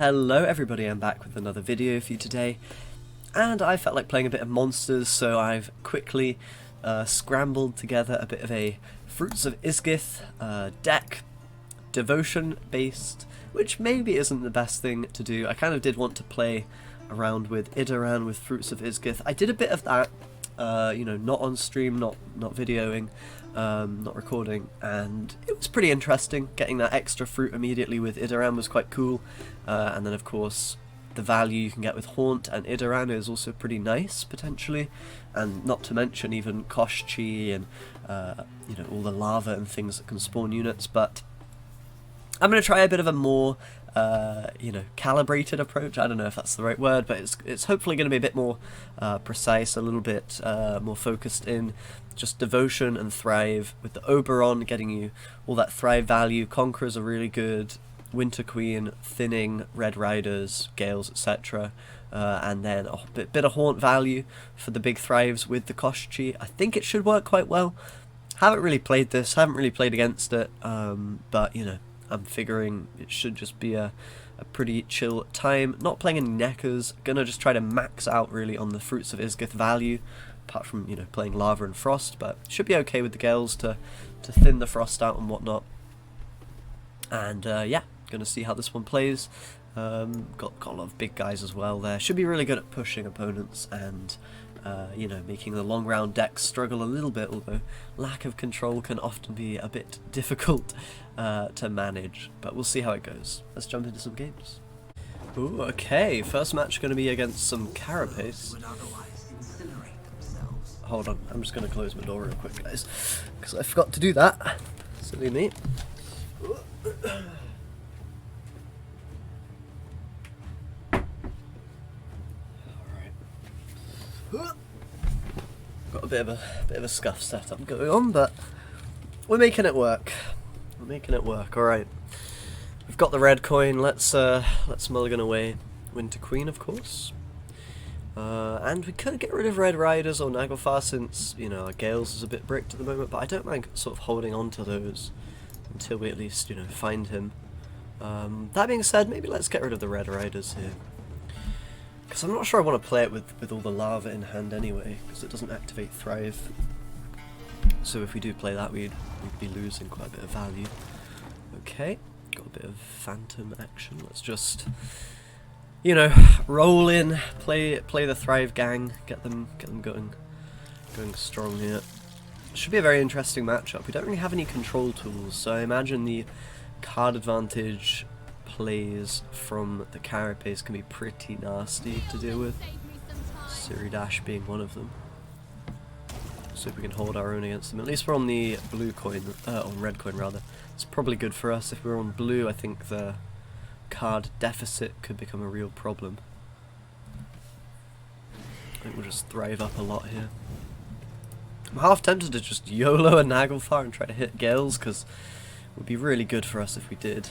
Hello everybody, I'm back with another video for you today, and I felt like playing a bit of monsters, so I've quickly scrambled together a bit of a Fruits of Isgith deck, devotion based, which maybe isn't the best thing to do. I kind of did want to play around with Idaran with Fruits of Isgith. I did a bit of that, you know, not on stream, not videoing, not recording, and it was pretty interesting. Getting that extra fruit immediately with Idaran was quite cool, and then of course the value you can get with Haunt and Idaran is also pretty nice potentially, and not to mention even Koshchey and you know, all the lava and things that can spawn units. But I'm going to try a bit of a more you know, calibrated approach. I don't know if that's the right word, but it's hopefully going to be a bit more precise, a little bit more focused in just devotion and thrive, with the Oberon getting you all that thrive value. Conquerors are really good, Winter Queen, Thinning, Red Riders, Gales, etc. And then a bit of Haunt value for the big thrives with the Koshchey. I think it should work quite well. Haven't really played this, haven't really played against it, but you know, I'm figuring it should just be a pretty chill time. Not playing any Neckers, gonna just try to max out really on the Fruits of Isgith value, apart from, you know, playing Lava and Frost, but should be okay with the Gales to thin the Frost out and whatnot. And yeah, gonna see how this one plays. Got a lot of big guys as well there. Should be really good at pushing opponents and you know, making the long round decks struggle a little bit, although lack of control can often be a bit difficult to manage, but we'll see how it goes. Let's jump into some games. Ooh, okay, first match going to be against some Carapace. Hold on, I'm just going to close my door real quick, guys, because I forgot to do that. Silly me. Got a bit of a scuff setup going on, but we're making it work. We're making it work. All right, we've got the red coin. Let's mulligan away. Winter Queen, of course, and we could get rid of Red Riders or Naglfar, since, you know, our Gales is a bit bricked at the moment. But I don't mind sort of holding on to those until we at least, you know, find him. That being said, maybe let's get rid of the Red Riders here, because I'm not sure I want to play it with all the lava in hand anyway, because it doesn't activate Thrive. So if we do play that, we'd be losing quite a bit of value. Okay, got a bit of phantom action. Let's just, you know, roll in, play the Thrive gang, get them going strong here. Should be a very interesting matchup. We don't really have any control tools, so I imagine the card advantage plays from the Carapace can be pretty nasty to deal with, Siridash being one of them. So if we can hold our own against them. At least we're on the blue coin, on red coin rather. It's probably good for us. If we're on blue, I think the card deficit could become a real problem. I think we'll just thrive up a lot here. I'm half tempted to just YOLO a Naglfar and try to hit Gales, because it would be really good for us if we did.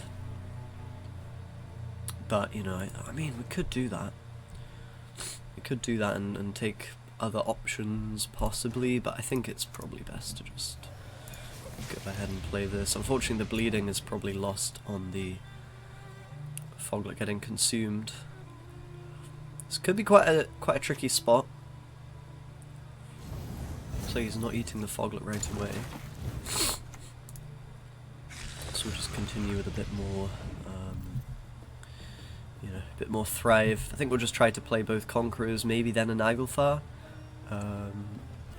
But, you know, I mean, we could do that. We could do that and take other options, possibly, but I think it's probably best to just go ahead and play this. Unfortunately, the bleeding is probably lost on the Foglet getting consumed. This could be quite a tricky spot. So he's not eating the Foglet right away. So we'll just continue with a bit more, you know, a bit more Thrive. I think we'll just try to play both Conquerors, maybe then a Naglfar.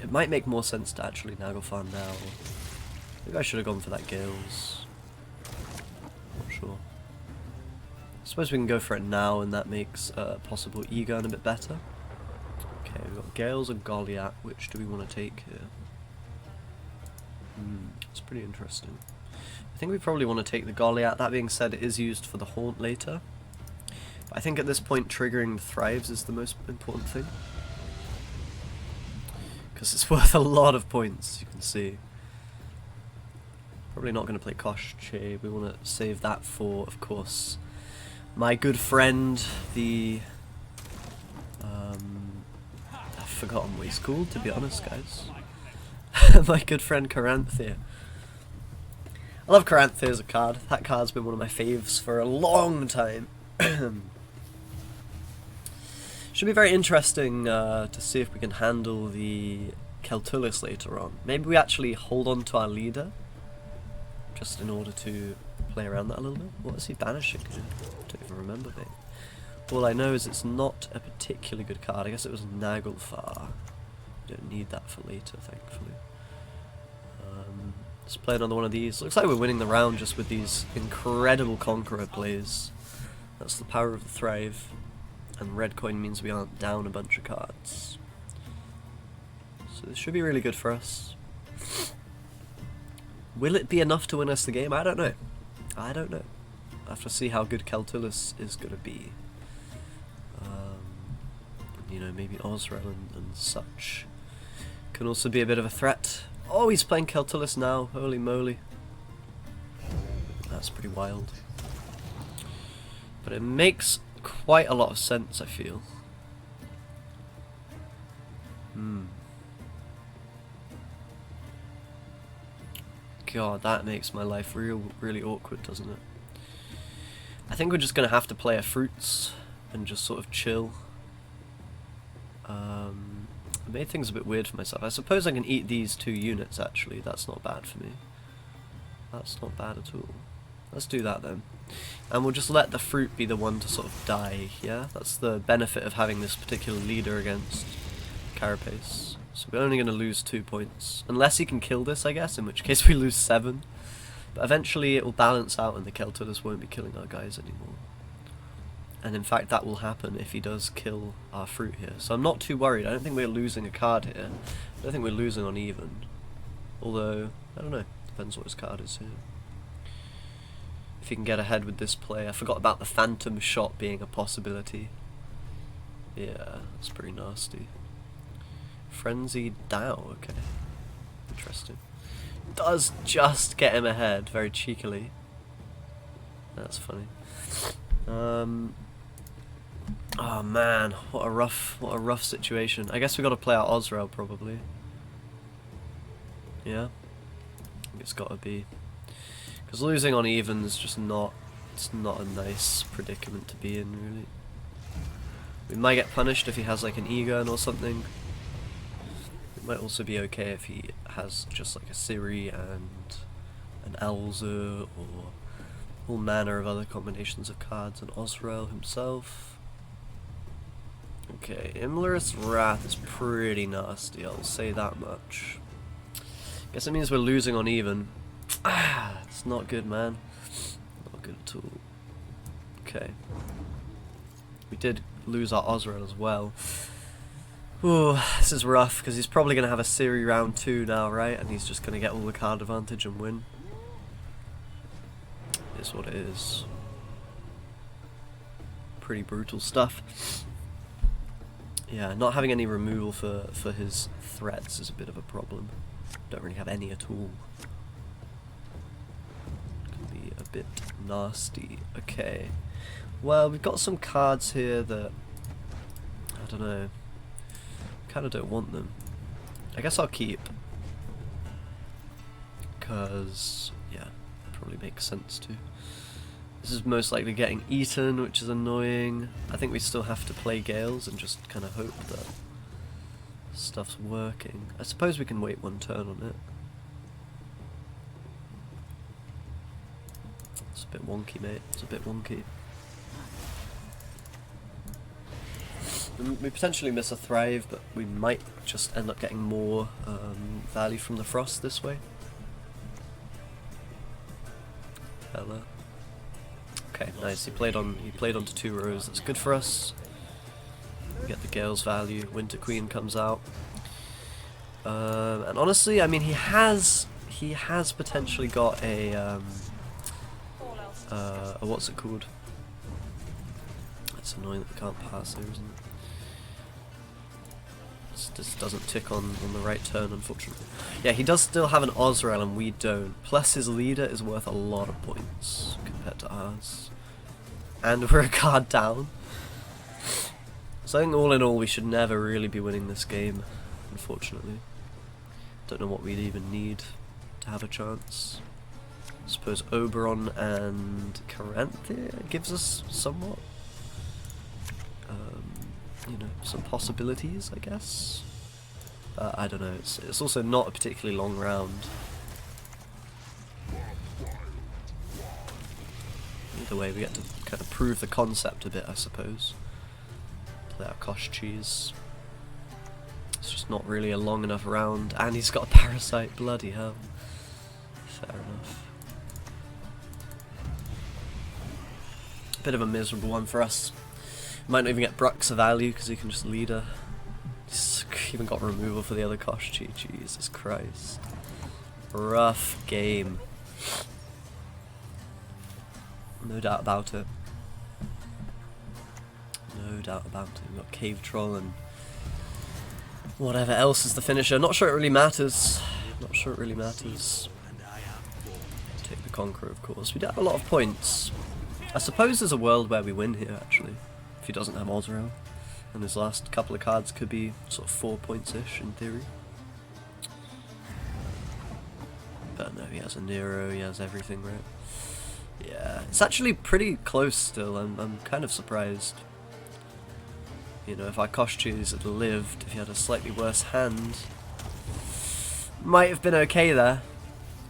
It might make more sense to actually Naglfar now. Maybe I should have gone for that Gales. Not sure. I suppose we can go for it now, and that makes possible E-Gun a bit better. Okay, we've got Gales and Goliath. Which do we want to take here? It's pretty interesting. I think we probably want to take the Goliath. That being said, it is used for the Haunt later. But I think at this point triggering the Thrives is the most important thing, because it's worth a lot of points, you can see. Probably not going to play Koshchey. We want to save that for, of course, my good friend, the... I've forgotten what he's called, to be honest, guys. My good friend Caranthea. I love Caranthea as a card. That card's been one of my faves for a long time. Should be very interesting to see if we can handle the Celtulis later on. Maybe we actually hold on to our leader, just in order to play around that a little bit. What is he banishing? I don't even remember, mate. All I know is it's not a particularly good card. I guess it was Naglfar. We don't need that for later, thankfully. Let's play another one of these. Looks like we're winning the round just with these incredible Conqueror plays. That's the power of the Thrive. And red coin means we aren't down a bunch of cards. So this should be really good for us. Will it be enough to win us the game? I don't know. I don't know. I have to see how good Celtulis is going to be. You know, maybe Osrel and such can also be a bit of a threat. Oh, he's playing Celtulis now. Holy moly. That's pretty wild. But it makes quite a lot of sense, I feel. God, that makes my life really awkward, doesn't it? I think we're just going to have to play a fruits and just sort of chill. I made things a bit weird for myself. I suppose I can eat these 2 units, actually. That's not bad for me. That's not bad at all. Let's do that then. And we'll just let the fruit be the one to sort of die, yeah? That's the benefit of having this particular leader against Carapace. So we're only going to lose 2 points. Unless he can kill this, I guess, in which case we lose 7. But eventually it will balance out and the Celtulis won't be killing our guys anymore. And in fact that will happen if he does kill our fruit here. So I'm not too worried. I don't think we're losing a card here. I don't think we're losing on even. Although, I don't know. Depends what his card is here. If he can get ahead with this play. I forgot about the phantom shot being a possibility. Yeah, that's pretty nasty. Frenzied Dow, okay. Interesting. Does just get him ahead, very cheekily. That's funny. Oh man, what a rough situation. I guess we got to play out Osrel probably. Yeah, I think it's got to be, because losing on even is just not. It's not a nice predicament to be in, really. We might get punished if he has like an E-gun or something. It might also be okay if he has just like a Ciri and an Elza or all manner of other combinations of cards, and Osrel himself. Okay, Imlerith's Wrath is pretty nasty, I'll say that much. Guess it means we're losing on even. It's not good, man. Not good at all. Okay. We did lose our Osrel as well. Ooh, this is rough, because he's probably going to have a Ciri round 2 now, right? And he's just going to get all the card advantage and win. It is what it is. Pretty brutal stuff. Yeah, not having any removal for his threats is a bit of a problem. Don't really have any at all. Can be a bit nasty. Okay. Well, we've got some cards here that I don't know. Kind of don't want them. I guess I'll keep. Because, yeah, probably makes sense to. This is most likely getting eaten, which is annoying. I think we still have to play Gales and just kind of hope that stuff's working. I suppose we can wait 1 turn on it. It's a bit wonky, mate. It's a bit wonky. We potentially miss a Thrive, but we might just end up getting more value from the Frost this way. Hello. Okay, nice. He played onto 2 rows. That's good for us. We get the Gale's value. Winter Queen comes out. And honestly, I mean, he has potentially got a what's it called? It's annoying that we can't pass there, isn't it? This doesn't tick on the right turn, unfortunately. Yeah, he does still have an Osrel and we don't. Plus his leader is worth a lot of points compared to ours. And we're a card down. So I think all in all we should never really be winning this game, unfortunately. Don't know what we'd even need to have a chance. I suppose Oberon and Caranthe gives us somewhat, you know, some possibilities, I guess. I don't know, it's also not a particularly long round. Either way, we get to kind of prove the concept a bit, I suppose. Play our Koshcheys. It's just not really a long enough round, and he's got a parasite, bloody hell. Fair enough. Bit of a miserable one for us. Might not even get Brux a value because he can just lead her. He's even got removal for the other Koshchey, Jesus Christ. Rough game. No doubt about it. No doubt about it. We've got Cave Troll and whatever else is the finisher. Not sure it really matters. Not sure it really matters. Take the Conqueror, of course. We do have a lot of points. I suppose there's a world where we win here, actually. If he doesn't have Osrail. And his last couple of cards could be sort of 4 points-ish, in theory. But no, he has a Nero, he has everything, right? Yeah, it's actually pretty close still. I'm kind of surprised. You know, if our Koshcheys had lived, if he had a slightly worse hand, might have been okay there.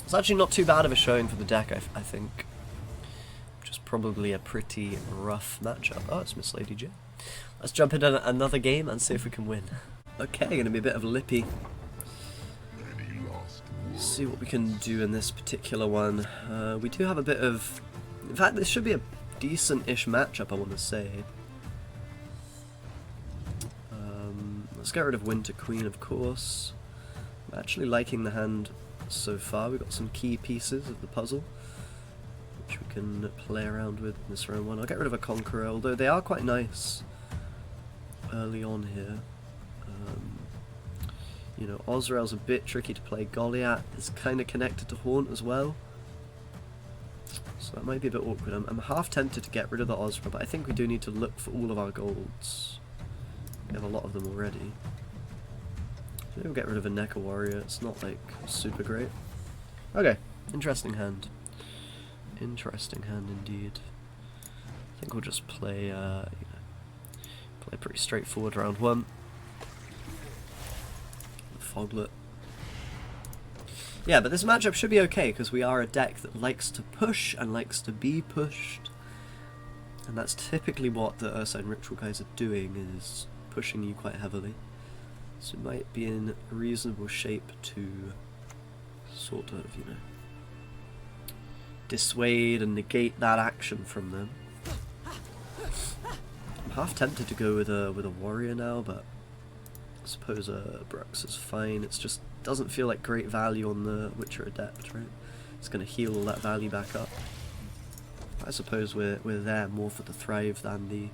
It's actually not too bad of a showing for the deck, I think. Just probably a pretty rough matchup. Oh, it's Miss Lady J. Let's jump into another game and see if we can win. Okay, gonna be a bit of lippy. See what we can do in this particular one. We do have a bit of... In fact, this should be a decent-ish matchup, I want to say. Let's get rid of Winter Queen, of course. I'm actually liking the hand so far. We've got some key pieces of the puzzle, which we can play around with in this round one. I'll get rid of a Conqueror, although they are quite nice early on here. You know, Osrail's a bit tricky to play. Goliath is kind of connected to Haunt as well, so that might be a bit awkward. I'm half tempted to get rid of the Osrail, but I think we do need to look for all of our golds. We have a lot of them already. Maybe we'll get rid of a Neca Warrior. It's not like super great. Okay, interesting hand. Interesting hand indeed. I think we'll just play, you know, play pretty straightforward round one. Foglet. Yeah, but this matchup should be okay because we are a deck that likes to push and likes to be pushed, and that's typically what the Ursine Ritual guys are doing, is pushing you quite heavily. So it might be in reasonable shape to sort of, you know, dissuade and negate that action from them. I'm half tempted to go with a warrior now, but I suppose Brux is fine. It's just doesn't feel like great value on the Witcher Adept, right? It's going to heal all that value back up. I suppose we're there more for the thrive than the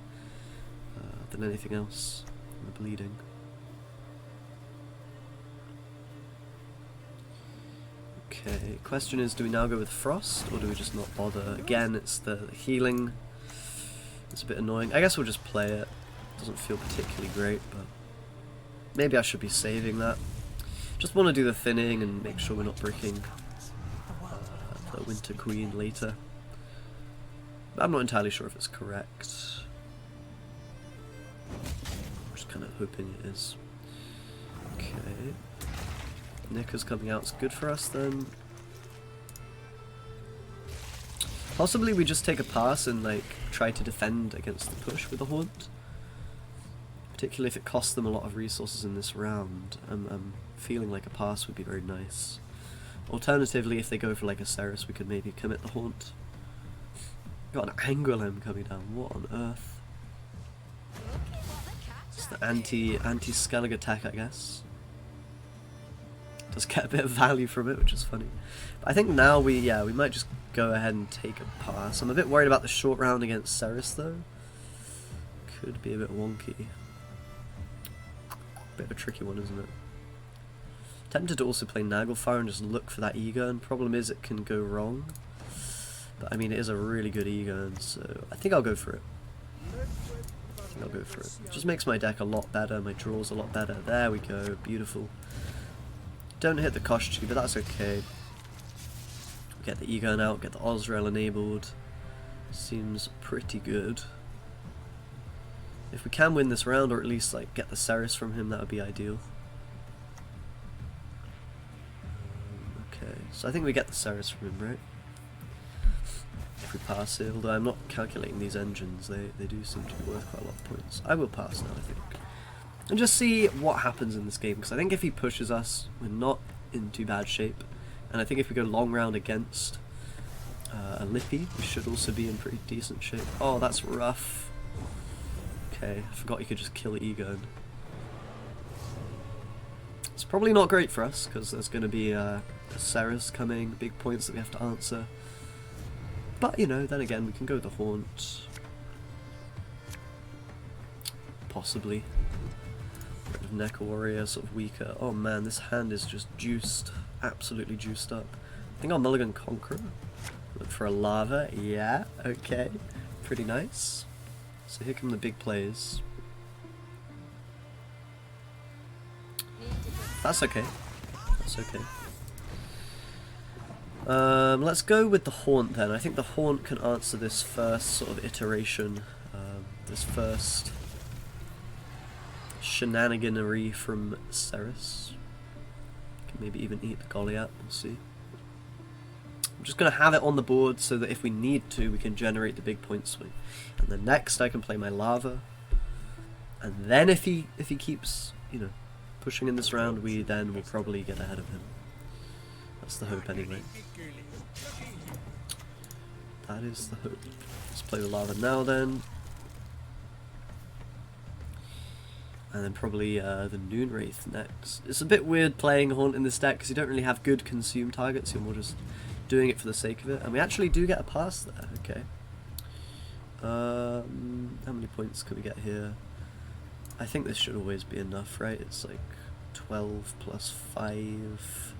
than anything else. The bleeding. Okay, question is, do we now go with Frost, or do we just not bother? Again, it's the healing. It's a bit annoying. I guess we'll just play it. Doesn't feel particularly great, but maybe I should be saving that. Just want to do the thinning and make sure we're not breaking the Winter Queen later. But I'm not entirely sure if it's correct. I'm just kind of hoping it is. Okay. Neca's coming out. It's good for us then. Possibly we just take a pass and like try to defend against the push with a Haunt. Particularly if it costs them a lot of resources in this round. I'm feeling like a pass would be very nice. Alternatively, if they go for like a Ceres, we could maybe commit the Haunt. Got an Angoulême coming down. What on earth? It's the anti-Skellig attack, I guess. Does get a bit of value from it, which is funny. But I think now we might just go ahead and take a pass. I'm a bit worried about the short round against Ceres though. Could be a bit wonky. Bit of a tricky one, isn't it? Tempted to also play Naglfire and just look for that E-Gun. Problem is it can go wrong. But I mean, it is a really good E-Gun, so I think I'll go for it. It just makes my deck a lot better, my draws a lot better. There we go, beautiful. Don't hit the Koshchey, but that's okay. Get the Egon out, get the Osrail enabled. Seems pretty good. If we can win this round, or at least like get the Ceres from him, that would be ideal. Okay, so I think we get the Ceres from him, right? If we pass it, although I'm not calculating these engines, they do seem to be worth quite a lot of points. I will pass now, I think. And just see what happens in this game, because I think if he pushes us, we're not in too bad shape. And I think if we go long round against a Lippy, we should also be in pretty decent shape. Oh, that's rough. Okay, I forgot you could just kill Egon. It's probably not great for us, because there's going to be a Ceres coming, big points that we have to answer. But, you know, then again, we can go with the Haunt. Possibly. Neck Warrior, sort of weaker. Oh man, this hand is just juiced. Absolutely juiced up. I think I'll mulligan Conqueror. Look for a Lava. Yeah, okay. Pretty nice. So here come the big plays. That's okay. That's okay. Let's go with the Haunt then. I think the Haunt can answer this first sort of iteration. This first shenaniganery from Ceres. Can maybe even eat the Goliath, we'll see. I'm just going to have it on the board so that if we need to, we can generate the big point swing. And then next I can play my Lava. And then if he keeps, you know, pushing in this round, we then will probably get ahead of him. That's the hope anyway. That is the hope. Let's play the Lava now then. And then probably the Noon Wraith next. It's a bit weird playing Haunt in this deck because you don't really have good consume targets. You're more just doing it for the sake of it. And we actually do get a pass there. Okay. How many points can we get here? I think this should always be enough, right? It's like 12 plus 5.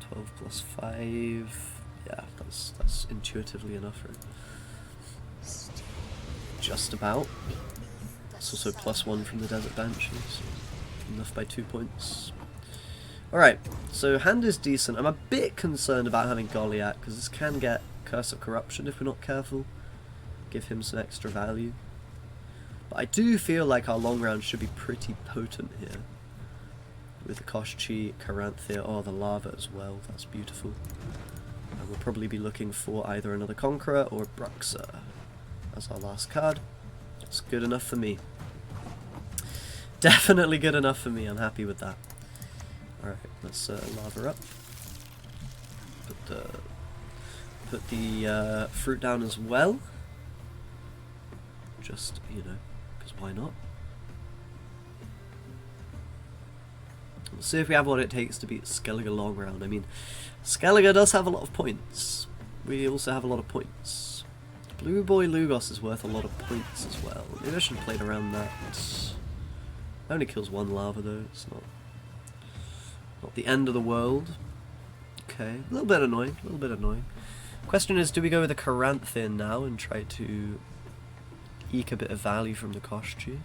12 plus 5. Yeah, that's intuitively enough, right? Just about. It's also +1 from the Desert Banshees. Enough by 2 points. Alright, so hand is decent. I'm a bit concerned about having Goliath, because this can get Curse of Corruption if we're not careful. Give him some extra value. But I do feel like our long round should be pretty potent here. With the Koshchey, Caranthea, or the Lava as well. That's beautiful. And we'll probably be looking for either another Conqueror or Bruxa as our last card. That's good enough for me. Definitely good enough for me. I'm happy with that. Alright, let's Lava up. Put the fruit down as well. Just, you know, because why not? We'll see if we have what it takes to beat Skellige long round. I mean, Skellige does have a lot of points. We also have a lot of points. Blue Boy Lugos is worth a lot of points as well. Maybe I should have played around that. Only kills 1 Lava though. It's not the end of the world. Okay, a little bit annoying. A little bit annoying. Question is, do we go with the Caranthea now and try to eke a bit of value from the Koshchey?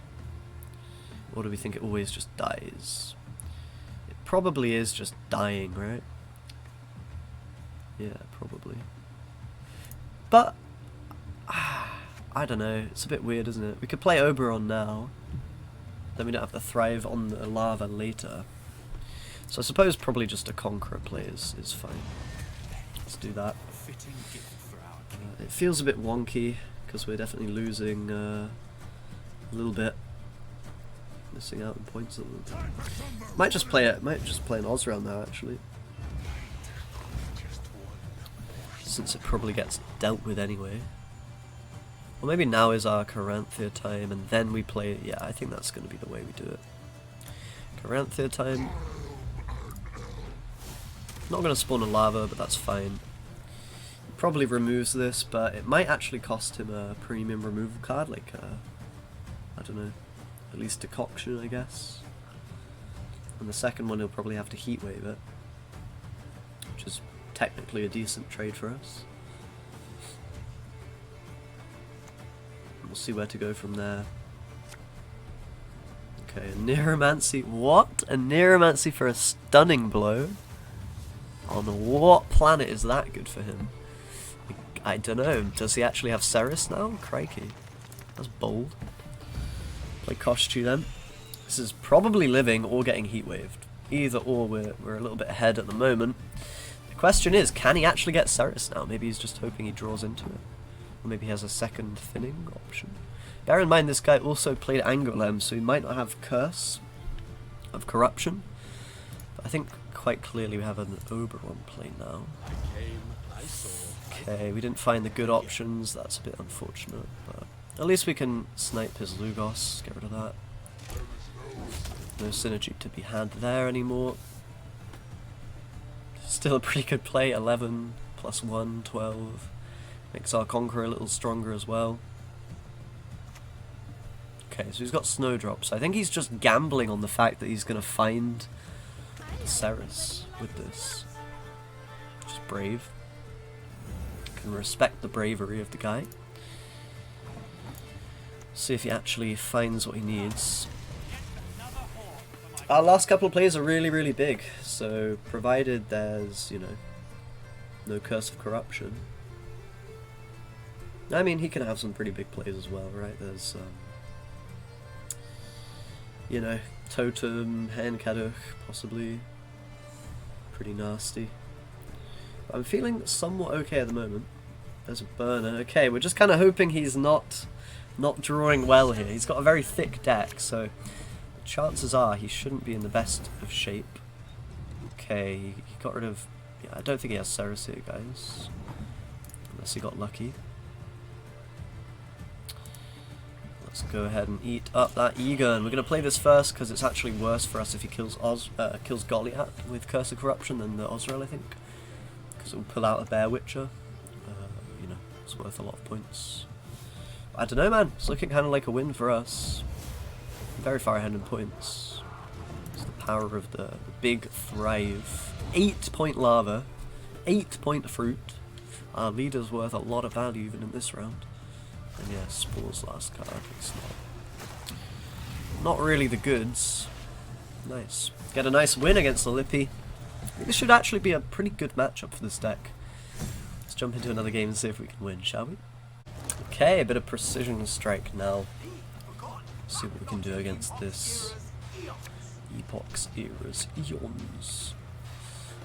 Or do we think it always just dies? It probably is just dying, right? Yeah, probably. But I don't know, it's a bit weird, isn't it? We could play Oberon now, then we don't have to thrive on the Lava later. So I suppose probably just a Conqueror play is fine. Let's do that. It feels a bit wonky, because we're definitely losing a little bit. Missing out on points a little bit. Might just play an Osrail now, actually. Since it probably gets dealt with anyway. Well, maybe now is our Caranthea time, and then we play... Yeah, I think that's going to be the way we do it. Caranthea time. Not going to spawn a Lava, but that's fine. Probably removes this, but it might actually cost him a premium removal card, like, I don't know, at least Decoction, I guess. And the second one he'll probably have to Heatwave it, which is technically a decent trade for us. We'll see where to go from there. Okay, a Neuromancy. What? A Neuromancy for a stunning blow? On what planet is that good for him? I don't know. Does he actually have Ceres now? Crikey. That's bold. Play Koshchey then. This is probably living or getting heat waved. Either or, we're a little bit ahead at the moment. The question is, can he actually get Ceres now? Maybe he's just hoping he draws into it. Or maybe he has a second thinning option. Bear in mind this guy also played Angolem, so he might not have Curse of Corruption. But I think quite clearly we have an Oberon play now. Okay, we didn't find the good options, that's a bit unfortunate, but at least we can snipe his Lugos, get rid of that. No synergy to be had there anymore. Still a pretty good play, 11 plus 1, 12. Makes our Conqueror a little stronger as well. Okay, so he's got Snowdrops. I think he's just gambling on the fact that he's going to find Ceres with this. Which is brave. Can respect the bravery of the guy. See if he actually finds what he needs. Our last couple of plays are really big, so provided there's, you know, no Curse of Corruption. I mean, he can have some pretty big plays as well, right? There's, you know, Totem, Henkaduch, possibly. Pretty nasty. I'm feeling somewhat okay at the moment. There's a burner. Okay, we're just kind of hoping he's not drawing well here. He's got a very thick deck, so chances are he shouldn't be in the best of shape. Okay, he got rid of... Yeah, I don't think he has Ceres here, guys. Unless he got lucky. Let's go ahead and eat up that E-gun. We're going to play this first because it's actually worse for us if he kills Goliath with Curse of Corruption than the Osrel, I think. Because it will pull out a Bear Witcher. You know, it's worth a lot of points. I don't know, man. It's looking kind of like a win for us. Very far ahead in points. It's the power of the big Thrive. 8-point lava. 8-point fruit. Our leader's worth a lot of value even in this round. And yeah, Spore's last card. It's not really the goods. Nice. Get a nice win against the Lippy. This should actually be a pretty good matchup for this deck. Let's jump into another game and see if we can win, shall we? Okay, a bit of precision strike now. See what we can do against this Epoch's Era's Eons.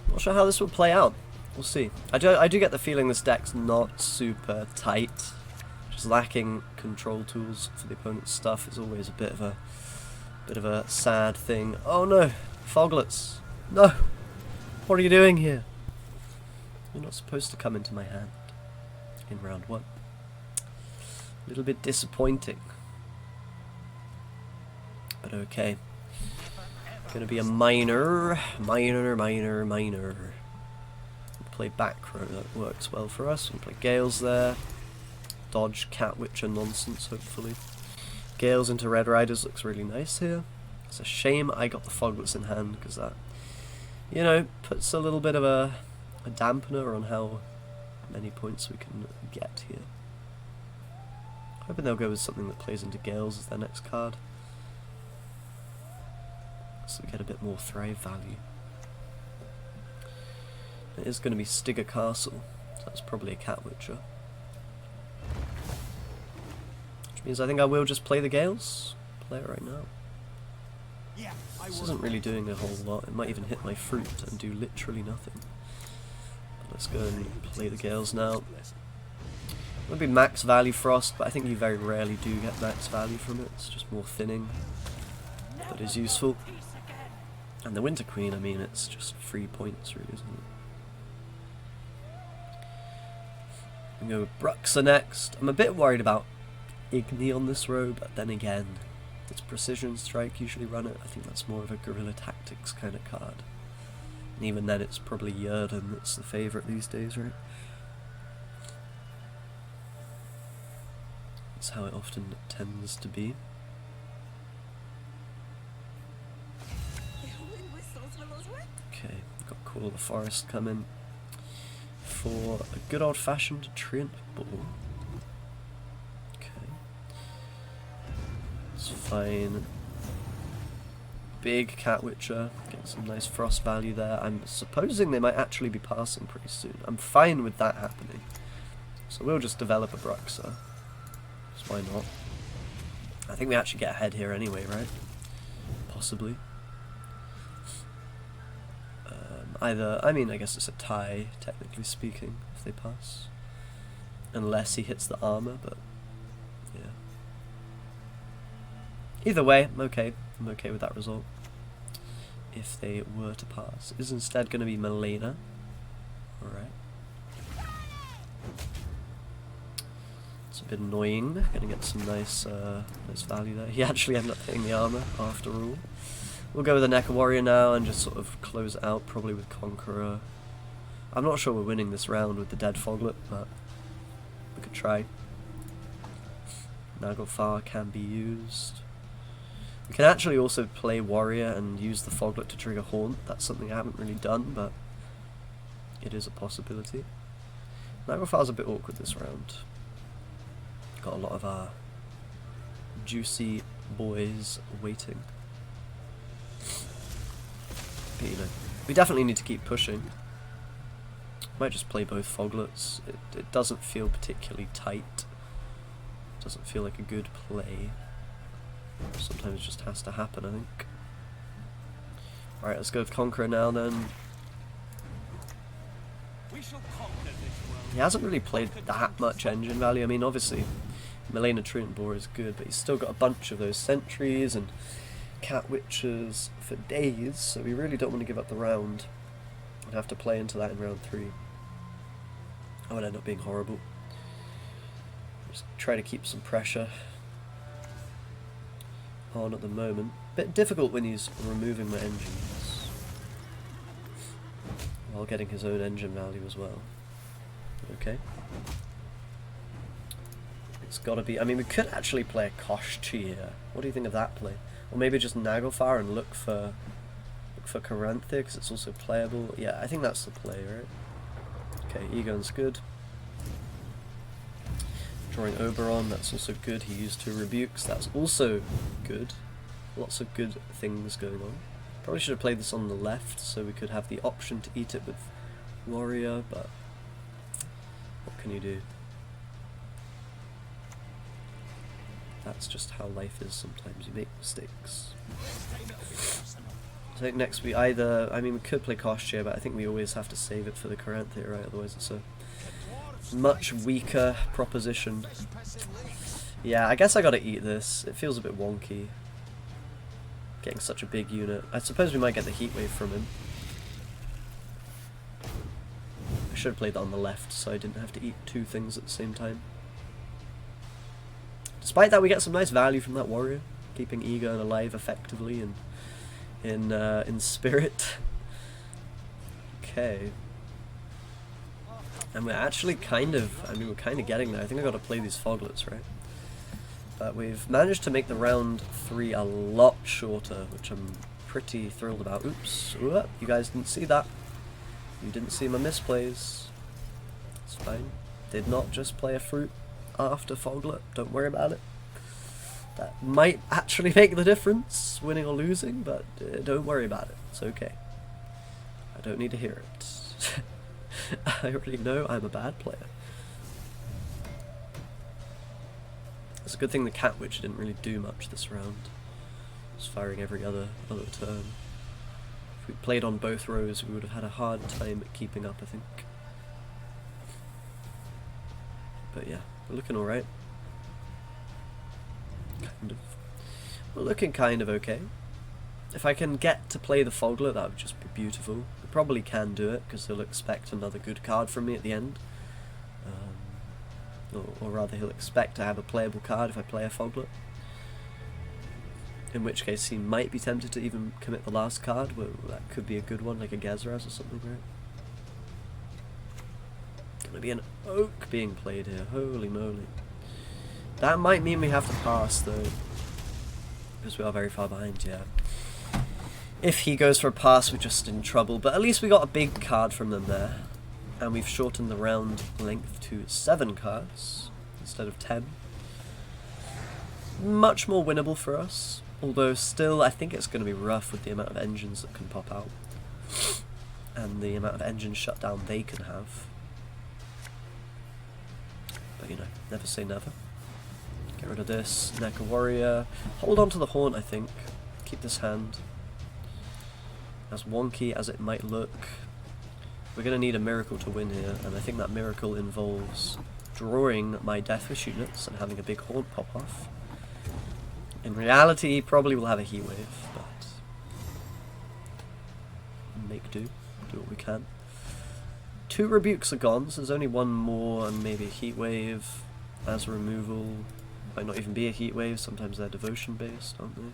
Not sure how this will play out. We'll see. I do get the feeling this deck's not super tight. Just lacking control tools for the opponent's stuff is always a bit of a sad thing. Oh no, Foglets! No, what are you doing here? You're not supposed to come into my hand in round 1. A little bit disappointing. But okay. Gonna be a minor. Play back row, that works well for us. We'll play Gales there. Dodge Cat Witcher nonsense, hopefully. Gales into Red Riders looks really nice here. It's a shame I got the Foglets in hand, because that, you know, puts a little bit of a dampener on how many points we can get here. Hoping they'll go with something that plays into Gales as their next card. So we get a bit more Thrive value. It is going to be Stigger Castle, so that's probably a Cat Witcher. Which means I think I will just play the Gales. Play it right now. This isn't really doing a whole lot. It might even hit my fruit and do literally nothing. But let's go and play the Gales now. It would be max value Frost, but I think you very rarely do get max value from it. It's just more thinning that is useful. And the Winter Queen, I mean, it's just 3 points really, isn't it? We go with Bruxa next. I'm a bit worried about Igni on this row, but then again, it's Precision Strike usually run it. I think that's more of a guerrilla tactics kind of card. And even then it's probably Yerden that's the favourite these days, right? That's how it often tends to be. Okay, we've got Call of the Forest coming for a good old-fashioned Treant Ball. Okay. It's fine. big Cat Witcher, get some nice frost value there. I'm supposing they might actually be passing pretty soon. I'm fine with that happening. So we'll just develop a Bruxa. So why not? I think we actually get ahead here anyway, right? Possibly. Either, I mean, I guess it's a tie, technically speaking, if they pass. Unless he hits the armor, but yeah. Either way, I'm okay with that result. If they were to pass. Is instead going to be Melina. Alright. It's a bit annoying. Gonna get some nice value there. He actually ended up hitting the armor after all. We'll go with the Neca Warrior now and just sort of close it out, probably with Conqueror. I'm not sure we're winning this round with the Dead Foglet, but we could try. Naglfar can be used. We can actually also play Warrior and use the Foglet to trigger Haunt. That's something I haven't really done, but it is a possibility. Naglfar's a bit awkward this round. Got a lot of our juicy boys waiting. But, you know, we definitely need to keep pushing. Might just play both Foglets. It doesn't feel particularly tight. Doesn't feel like a good play. Sometimes it just has to happen, I think. Alright, let's go with Conqueror now then. He hasn't really played that much engine value. I mean, obviously, Melina Truant Boar is good, but he's still got a bunch of those sentries and Cat Witchers for days, so we really don't want to give up the round and have to play into that in round 3. I would end up being horrible. Just try to keep some pressure on at the moment. Bit difficult when he's removing my engines while getting his own engine value as well. Okay. It's gotta be, I mean, we could actually play a Koshchey here. What do you think of that play? Or maybe just Naglfar and look for Caranthe, because it's also playable. Yeah, I think that's the play, right? Okay, Egon's good. Drawing Oberon, that's also good. He used 2 rebukes, that's also good. Lots of good things going on. Probably should have played this on the left, so we could have the option to eat it with Warrior, but what can you do? That's just how life is sometimes, you make mistakes. I think next we either, I mean we could play Koshchey, but I think we always have to save it for the Caranthe, right? Otherwise it's a much weaker proposition. Yeah, I guess I gotta eat this. It feels a bit wonky. Getting such a big unit. I suppose we might get the heat wave from him. I should have played that on the left so I didn't have to eat 2 things at the same time. Despite that, we get some nice value from that Warrior, keeping Egon alive effectively and in spirit. Okay. And we're actually kind of, I mean, we're kind of getting there. I think I got to play these Foglets, right? But we've managed to make the round 3 a lot shorter, which I'm pretty thrilled about. Oops, you guys didn't see that. You didn't see my misplays. It's fine. Did not just play a fruit after Foglet, don't worry about it. That might actually make the difference, winning or losing, but don't worry about it, it's okay. I don't need to hear it. I already know I'm a bad player. It's a good thing the Cat Witch didn't really do much this round. Just firing every other turn. If we played on both rows, we would have had a hard time at keeping up, I think. But yeah, we're looking alright. Kind of. We're looking kind of okay. If I can get to play the Foglet, that would just be beautiful. I probably can do it, because he'll expect another good card from me at the end. Or rather, he'll expect to have a playable card if I play a Foglet. In which case, he might be tempted to even commit the last card. Well, that could be a good one, like a Gezras or something, right? Gonna be an Oak being played here, holy moly. That might mean we have to pass though, because we are very far behind, yeah. If he goes for a pass, we're just in trouble, but at least we got a big card from them there. And we've shortened the round length to 7 cards instead of 10. Much more winnable for us. Although still, I think it's going to be rough with the amount of engines that can pop out. And the amount of engine shutdown they can have. But you know, never say never. Get rid of this, Neck a Warrior. Hold on to the Haunt, I think. Keep this hand. As wonky as it might look, we're going to need a miracle to win here, and I think that miracle involves drawing my Death Wish units and having a big Haunt pop off. In reality, he probably will have a Heat Wave, but make do what we can. 2 Rebukes are gone, so there's only one more, and maybe a Heat Wave as removal. Might not even be a Heat Wave, sometimes they're devotion based, aren't they?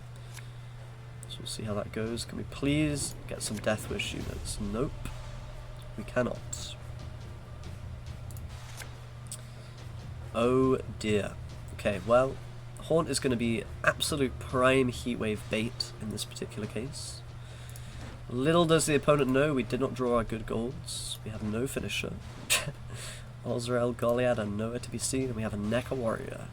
So we'll see how that goes. Can we please get some Death Wish units? Nope. We cannot. Oh dear. Okay, well, Haunt is going to be absolute prime Heatwave bait in this particular case. Little does the opponent know we did not draw our good golds. We have no finisher. Ozrael, Goliath are nowhere to be seen, and we have a Neca Warrior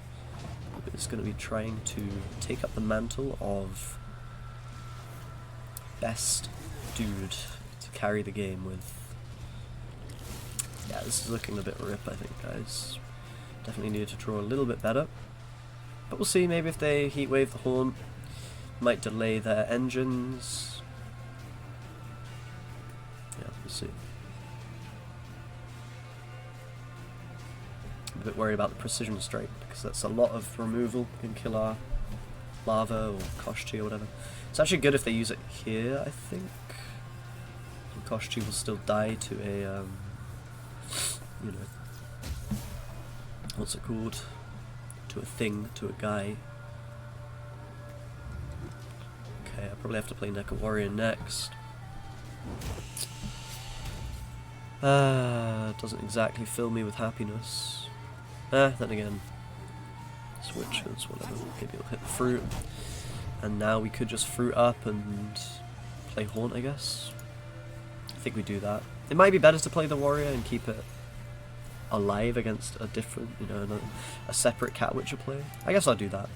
who is going to be trying to take up the mantle of best dude to carry the game with. Yeah, this is looking a bit rip, I think, guys. Definitely need to draw a little bit better. But we'll see, maybe if they Heatwave the Haunt, might delay their engines. Yeah, we'll see. I'm a bit worried about the Precision Strike, because that's a lot of removal in kill our Lava or Koshchey or whatever. It's actually good if they use it here, I think. And Koshchey will still die to a, you know, what's it called? To a thing, to a guy. Okay, I probably have to play Neca Warrior next. Doesn't exactly fill me with happiness. Then again, switches, whatever. Maybe it'll hit the fruit. And now we could just fruit up and play Haunt, I guess. I think we do that. It might be better to play the Warrior and keep it alive against a different, you know, a separate Cat Witcher play. I guess I'll do that.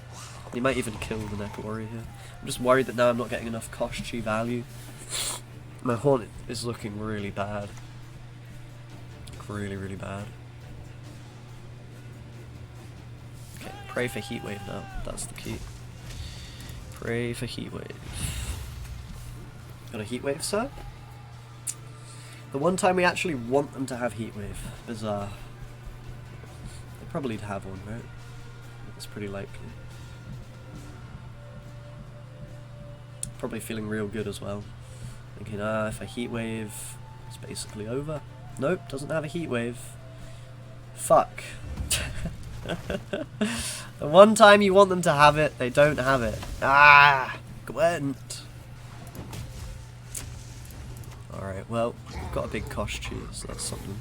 He might even kill the Neca Warrior here. I'm just worried that now I'm not getting enough Koshchey value. My Haunt is looking really bad. Really, really bad. Okay, pray for Heatwave now. That's the key. Pray for Heatwave. Got a Heatwave, sir? The one time we actually want them to have Heatwave. Bizarre. They probably have one, right? It's pretty likely. Probably feeling real good as well. Thinking, if a Heatwave, it's basically over. Nope, doesn't have a Heatwave. Fuck. The one time you want them to have it, they don't have it. Gwent. Alright, well, we've got a big Koshchey, so that's something.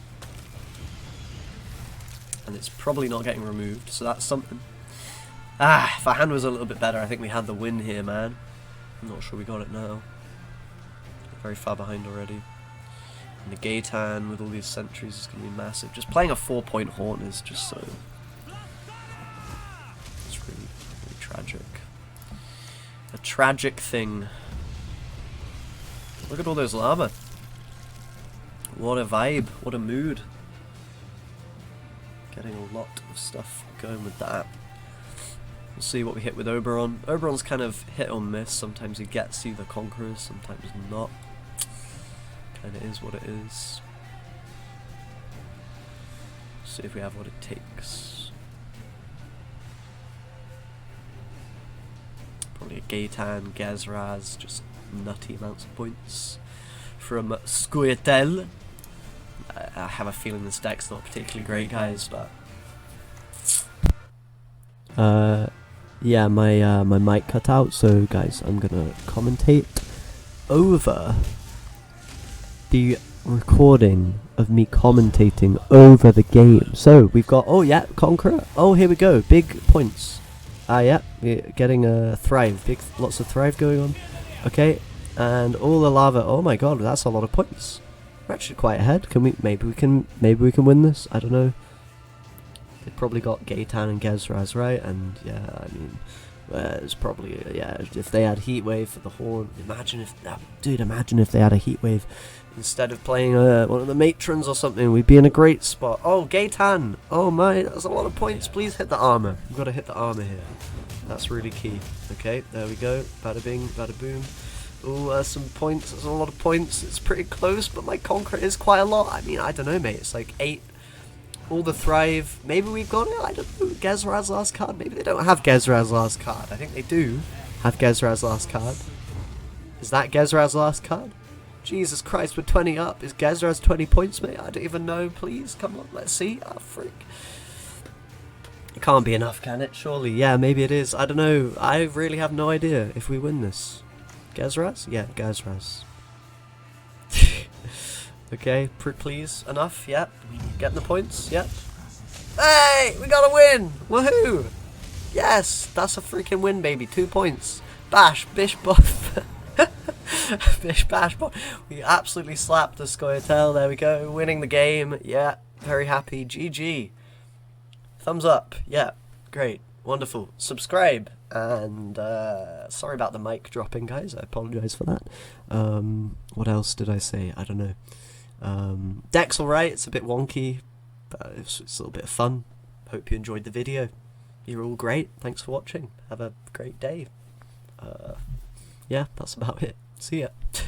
And it's probably not getting removed, so that's something. If our hand was a little bit better, I think we had the win here, man. I'm not sure we got it now. Very far behind already. And the Gaetan with all these sentries is going to be massive. Just playing a 4-point Haunt is just so... It's really, really tragic. A tragic thing. Look at all those lava. What a vibe. What a mood. Getting a lot of stuff going with that. We'll see what we hit with Oberon. Oberon's kind of hit or miss. Sometimes he gets you the Conquerors, sometimes not. And it is what it is. See if we have what it takes. Probably a Gaetan, Gezraz, just nutty amounts of points. From scoia'tel. I have a feeling this deck's not particularly great, guys, but... yeah, my mic cut out, so guys, I'm gonna commentate over the recording of me commentating over the game. So we've got, oh yeah, Conqueror. Oh, here we go, big points. Yeah, we're getting a Thrive, lots of Thrive going on. Okay, and all the lava. Oh my god, that's a lot of points. We're actually quite ahead. Can we? Maybe we can win this. I don't know. They probably got Gaetan and Gezraz, right? And yeah, I mean, It's probably, yeah, if they had heat wave for the horn, imagine if they had a heat wave instead of playing one of the matrons or something, we'd be in a great spot. Oh, Gaetan! Oh my, that's a lot of points. Please hit the armor. We've got to hit the armor here. That's really key. Okay, there we go. Bada bing, bada boom. Oh, some points. There's a lot of points. It's pretty close, but my Conqueror is quite a lot. I mean, I don't know, mate. It's like 8. All the Thrive. Maybe we've got it. I don't know. Gezraz's last card. Maybe they don't have Gezraz's last card. I think they do have Gezraz's last card. Is that Gezraz's last card? Jesus Christ, we're 20 up. Is Gezraz 20 points, mate? I don't even know. Please, come on. Let's see. Oh, freak. It can't be enough, can it? Surely. Yeah, maybe it is. I don't know. I really have no idea if we win this. Gezraz? Yeah, Gezraz. Okay, please, enough, yep. Getting the points, yep. Hey, we got a win! Woohoo! Yes, that's a freaking win, baby. 2 points. Bash, bish, buff. Bish, bash, buff. We absolutely slapped the scoia'tel. There we go, winning the game. Yeah, very happy. GG. Thumbs up. Yeah, great, wonderful. Subscribe. And sorry about the mic dropping, guys. I apologise for that. What else did I say? I don't know. Deck's alright. It's a bit wonky, but it's a little bit of fun. Hope you enjoyed the video. You're all great. Thanks for watching. Have a great day. Yeah, that's about it. See ya.